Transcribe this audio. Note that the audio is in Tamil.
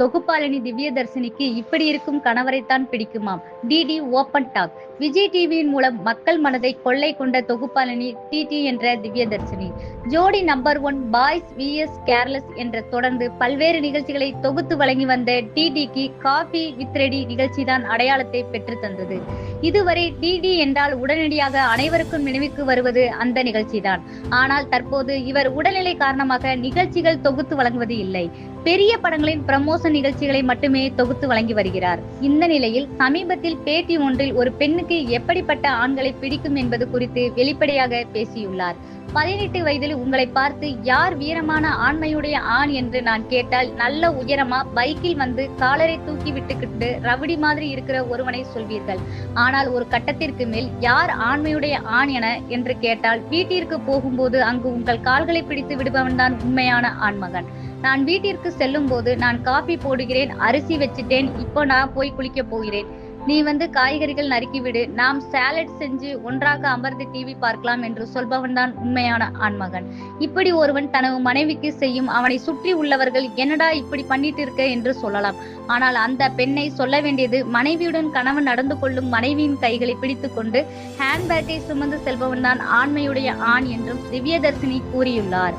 தொகுப்பாளினி திவ்யதர்ஷினிக்கு இப்படி இருக்கும் கணவரைத்தான் பிடிக்குமாம். DD open talk. விஜய் டிவியின் மூலம் மக்கள் மனதை கொள்ளை கொண்ட தொகுப்பாளினி டிடி என்ற திவ்யதர்ஷினி. ஜோடி நம்பர் 1 பாய்ஸ் விஎஸ் கேர்லஸ் என்ற தொடர்ந்து பல்வேறு நிகழ்ச்சிகளை தொகுத்து வழங்கி வந்த டிடிக்கு காபி வித் ரெடி நிகழ்ச்சிதான் அடையாளத்தை பெற்று தந்தது. இதுவரை டிடி என்றால் உடனடியாக அனைவருக்கும் நினைவுக்கு வருவது அந்த நிகழ்ச்சிதான். ஆனால் தற்போது இவர் உடல்நிலை காரணமாக நிகழ்ச்சிகள் தொகுத்து வழங்குவது இல்லை. பெரிய படங்களின் ப்ரமோஷன் நிகழ்ச்சிகளை மட்டுமே தொகுத்து வழங்கி வருகிறார். இந்த நிலையில் சமீபத்தில் பேட்டி ஒன்றில் ஒரு பெண்ணுக்கு எப்படிப்பட்ட ஆண்களை பிடிக்கும் என்பது குறித்து வெளிப்படையாக பேசியுள்ளார். 18 வயதில் உங்களை பார்த்து யார் வீரமான ஆண்மையுடைய ஆண் என்று நான் கேட்டால் நல்ல உயரமா பைக்கில் வந்து காலரை தூக்கி விட்டுக்கிட்டு ரவுடி மாதிரி இருக்கிற ஒருவனை சொல்வீர்கள். ஆனால் ஒரு கட்டத்திற்கு மேல் யார் ஆண்மையுடைய ஆண் என்று கேட்டால் வீட்டிற்கு போகும்போது அங்கு உங்கள் கால்களை பிடித்து விடுபவன் தான் உண்மையான ஆண்மகன். நான் வீட்டிற்கு செல்லும் போது நான் காபி போடுகிறேன், அரிசி வச்சுட்டேன், இப்போ நான் போய் குளிக்க போகிறேன், நீ வந்து காய்கறிகள் நறுக்கிவிடு, நாம் சாலட் செஞ்சு ஒன்றாக அமர்ந்து டிவி பார்க்கலாம் என்று சொல்பவன் தான் உண்மையான ஆண்மகன். இப்படி ஒருவன் தனது மனைவிக்கு செய்யும் அவனை சுற்றி உள்ளவர்கள் என்னடா இப்படி பண்ணிட்டு இருக்க என்று சொல்லலாம். ஆனால் அந்த பெண்ணை சொல்ல வேண்டியது மனைவியுடன் கணவன் நடந்து கொள்ளும் மனைவியின் கைகளை பிடித்து கொண்டு ஹேண்ட்பேக்கை சுமந்து செல்பவன் தான் ஆண்மையுடைய ஆண் என்றும் திவ்யதர்ஷினி கூறியுள்ளார்.